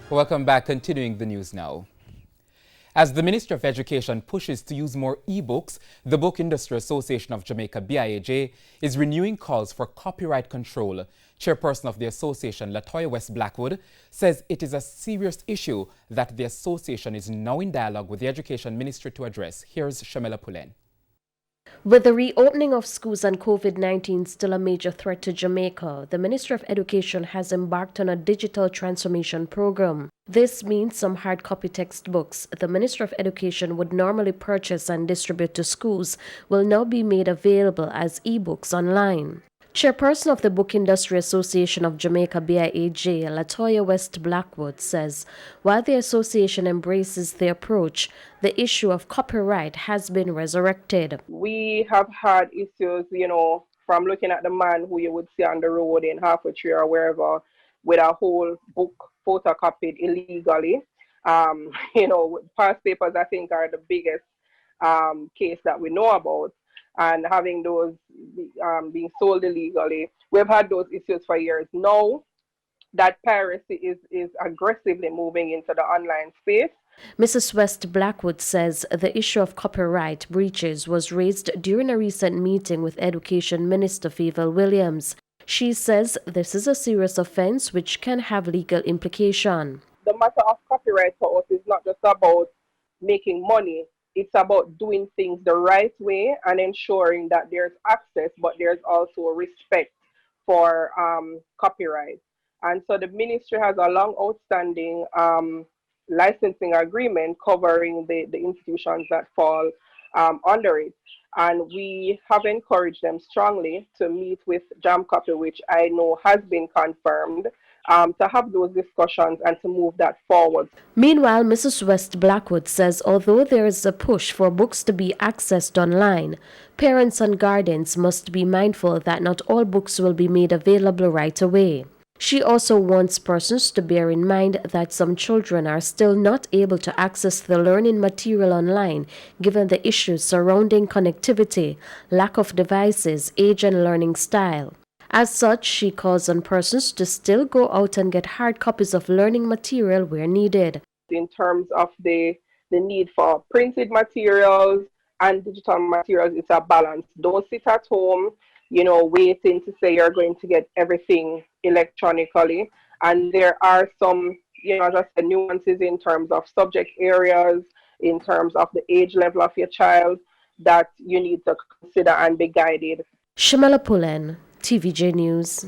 Welcome back. Continuing the news now. As the Ministry of Education pushes to use more e-books, the Book Industry Association of Jamaica, BIAJ, is renewing calls for copyright control. Chairperson of the association, Latoya West Blackwood, says it is a serious issue that the association is now in dialogue with the Education Ministry to address. Here's Shamela Pulen. With the reopening of schools and COVID-19 still a major threat to Jamaica, the Ministry of Education has embarked on a digital transformation program. This means some hard copy textbooks the Ministry of Education would normally purchase and distribute to schools will now be made available as e-books online. Chairperson of the Book Industry Association of Jamaica, BIAJ, Latoya West Blackwood, says while the association embraces the approach, the issue of copyright has been resurrected. We have had issues, from looking at the man who you would see on the road in Halfway or wherever with a whole book photocopied illegally. Past papers, I think, are the biggest case that we know about. And having those being sold illegally. We've had those issues for years. Now that piracy is aggressively moving into the online space. Mrs. West Blackwood says the issue of copyright breaches was raised during a recent meeting with Education Minister Favour Williams. She says this is a serious offence which can have legal implication. The matter of copyright for us is not just about making money. It's about doing things the right way and ensuring that there's access, but there's also respect for copyright. And so the ministry has a long outstanding licensing agreement covering the institutions that fall under it. And we have encouraged them strongly to meet with JamCopy, which I know has been confirmed, to have those discussions and to move that forward. Meanwhile, Mrs. West Blackwood says although there is a push for books to be accessed online, parents and guardians must be mindful that not all books will be made available right away. She also wants persons to bear in mind that some children are still not able to access the learning material online given the issues surrounding connectivity, lack of devices, age and learning style. As such, she calls on persons to still go out and get hard copies of learning material where needed. In terms of the need for printed materials and digital materials, it's a balance. Don't sit at home, waiting to say you're going to get everything electronically. And there are some, as I said, nuances in terms of subject areas, in terms of the age level of your child that you need to consider and be guided. Shamela Pulen, TVJ News.